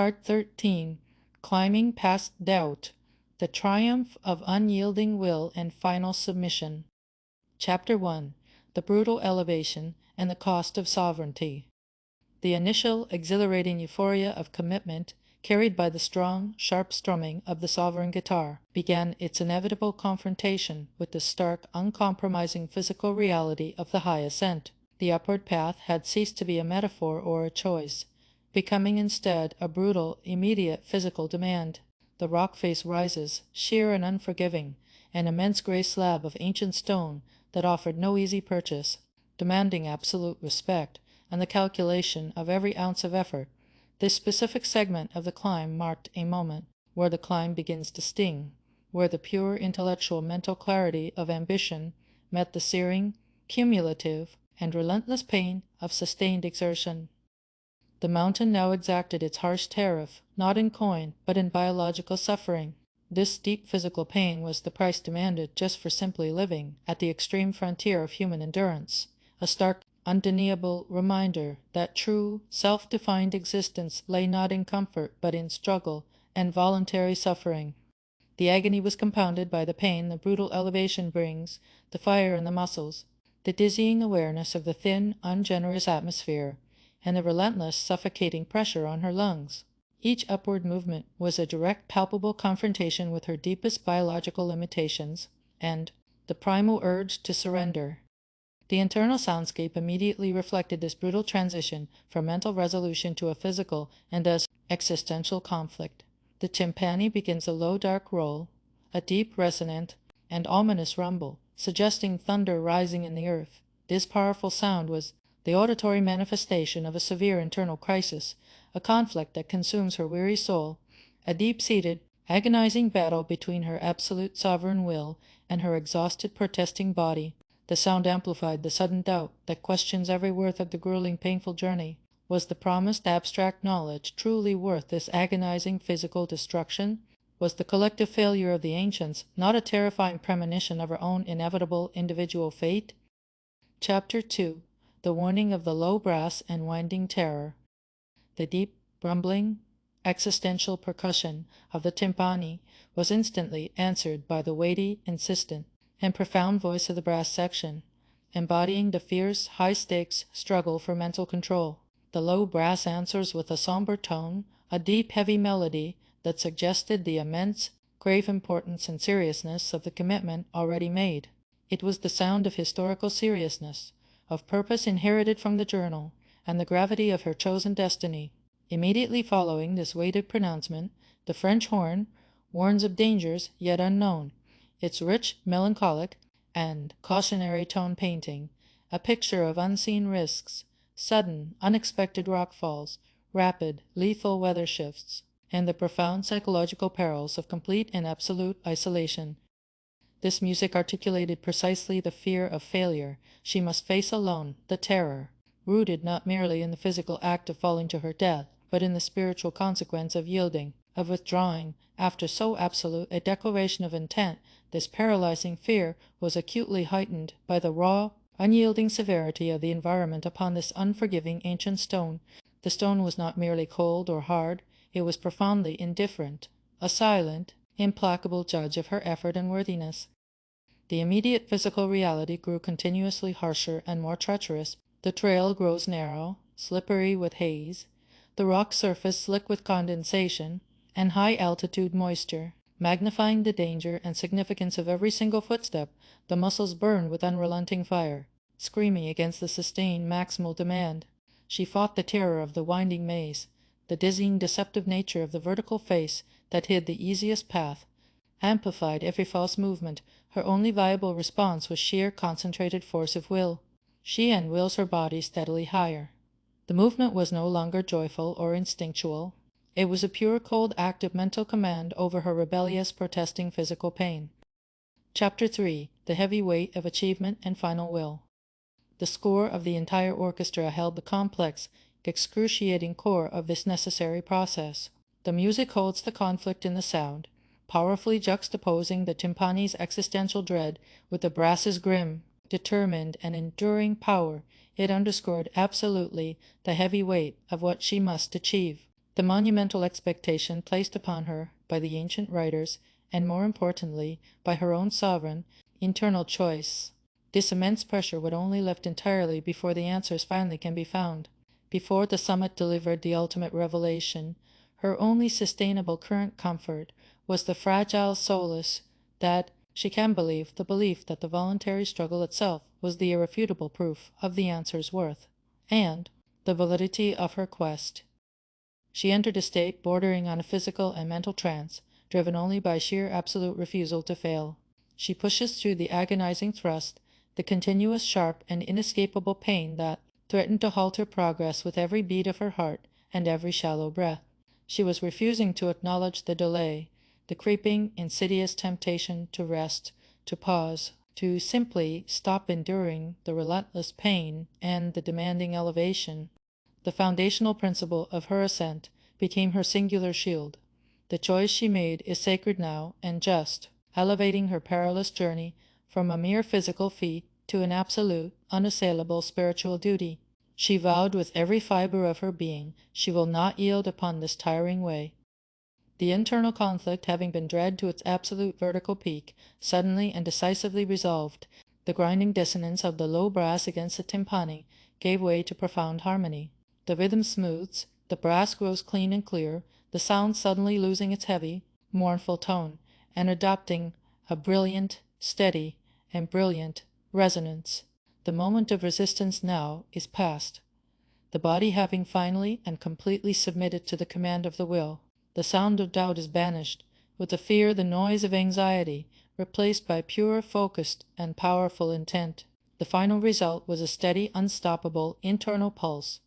Part 13, Climbing Past Doubt, The Triumph of Unyielding Will and Final Submission. Chapter 1, The Brutal Elevation and the Cost of Sovereignty. The initial exhilarating euphoria of commitment, carried by the strong, sharp strumming of the sovereign guitar, began its inevitable confrontation with the stark, uncompromising physical reality of the high ascent. The upward path had ceased to be a metaphor or a choice, becoming instead a brutal, immediate physical demand. The rock face rises, sheer and unforgiving, an immense gray slab of ancient stone that offered no easy purchase, demanding absolute respect and the calculation of every ounce of effort. This specific segment of the climb marked a moment where the climb begins to sting, where the pure intellectual mental clarity of ambition met the searing, cumulative, and relentless pain of sustained exertion. The mountain now exacted its harsh tariff, not in coin, but in biological suffering. This deep physical pain was the price demanded just for simply living at the extreme frontier of human endurance, a stark, undeniable reminder that true, self-defined existence lay not in comfort, but in struggle and voluntary suffering. The agony was compounded by the pain the brutal elevation brings, the fire in the muscles, the dizzying awareness of the thin, ungenerous atmosphere, and the relentless, suffocating pressure on her lungs. Each upward movement was a direct, palpable confrontation with her deepest biological limitations and the primal urge to surrender. The internal soundscape immediately reflected this brutal transition from mental resolution to a physical and thus existential conflict. The timpani begins a low, dark roll, a deep, resonant, and ominous rumble, suggesting thunder rising in the earth. This powerful sound was the auditory manifestation of a severe internal crisis, a conflict that consumes her weary soul, a deep-seated, agonizing battle between her absolute sovereign will and her exhausted, protesting body. The sound amplified the sudden doubt that questions every worth of the grueling, painful journey. Was the promised abstract knowledge truly worth this agonizing physical destruction? Was the collective failure of the ancients not a terrifying premonition of our own inevitable individual fate? Chapter 2, The Warning of the Low Brass and Winding Terror. The deep, rumbling, existential percussion of the timpani was instantly answered by the weighty, insistent, and profound voice of the brass section, embodying the fierce, high-stakes struggle for mental control. The low brass answers with a somber tone, a deep, heavy melody that suggested the immense, grave importance and seriousness of the commitment already made. It was the sound of historical seriousness, of purpose inherited from the journal, and the gravity of her chosen destiny. Immediately following this weighted pronouncement, the French horn warns of dangers yet unknown, its rich, melancholic, and cautionary tone painting a picture of unseen risks, sudden, unexpected rockfalls, rapid, lethal weather shifts, and the profound psychological perils of complete and absolute isolation. This music articulated precisely the fear of failure she must face alone, the terror, rooted not merely in the physical act of falling to her death, but in the spiritual consequence of yielding, of withdrawing. After so absolute a declaration of intent, this paralyzing fear was acutely heightened by the raw, unyielding severity of the environment upon this unforgiving ancient stone. The stone was not merely cold or hard, it was profoundly indifferent, a silent, implacable judge of her effort and worthiness. The immediate physical reality grew continuously harsher and more treacherous. The trail grows narrow, slippery with haze, the rock surface slick with condensation and high-altitude moisture. Magnifying the danger and significance of every single footstep, the muscles burned with unrelenting fire. Screaming against the sustained maximal demand, she fought the terror of the winding maze, the dizzying, deceptive nature of the vertical face that hid the easiest path, amplified every false movement. Her only viable response was sheer, concentrated force of will. She wills her body steadily higher. The movement was no longer joyful or instinctual. It was a pure, cold act of mental command over her rebellious, protesting physical pain. Chapter 3, The Heavy Weight of Achievement and Final Will. The score of the entire orchestra held the complex, excruciating core of this necessary process. The music holds the conflict in the sound, powerfully juxtaposing the timpani's existential dread with the brass's grim, determined, and enduring power. It underscored absolutely the heavy weight of what she must achieve. The monumental expectation placed upon her by the ancient writers, and more importantly, by her own sovereign, internal choice. This immense pressure would only lift entirely before the answers finally can be found. Before the summit delivered the ultimate revelation, her only sustainable current comfort was the fragile solace that she can believe, the belief that the voluntary struggle itself was the irrefutable proof of the answer's worth, and the validity of her quest. She entered a state bordering on a physical and mental trance, driven only by sheer absolute refusal to fail. She pushes through the agonizing thrust, the continuous sharp and inescapable pain that threatened to halt her progress with every beat of her heart and every shallow breath. She was refusing to acknowledge the delay, the creeping, insidious temptation to rest, to pause, to simply stop enduring the relentless pain and the demanding elevation. The foundational principle of her ascent became her singular shield. The choice she made is sacred now and just, elevating her perilous journey from a mere physical feat to an absolute, unassailable spiritual duty. She vowed with every fiber of her being she will not yield upon this tiring way. The internal conflict having been dragged to its absolute vertical peak, suddenly and decisively resolved, the grinding dissonance of the low brass against the timpani gave way to profound harmony. The rhythm smooths, the brass grows clean and clear, the sound suddenly losing its heavy, mournful tone, and adopting a brilliant, steady, and brilliant resonance. The moment of resistance now is past. The body having finally and completely submitted to the command of the will, the sound of doubt is banished, with the fear, the noise of anxiety, replaced by pure, focused, and powerful intent. The final result was a steady, unstoppable, internal pulse.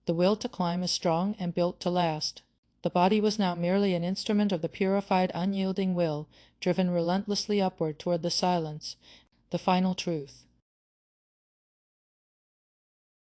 The will to climb is strong and built to last. The body was now merely an instrument of the purified, unyielding will, driven relentlessly upward toward the silence, the final truth.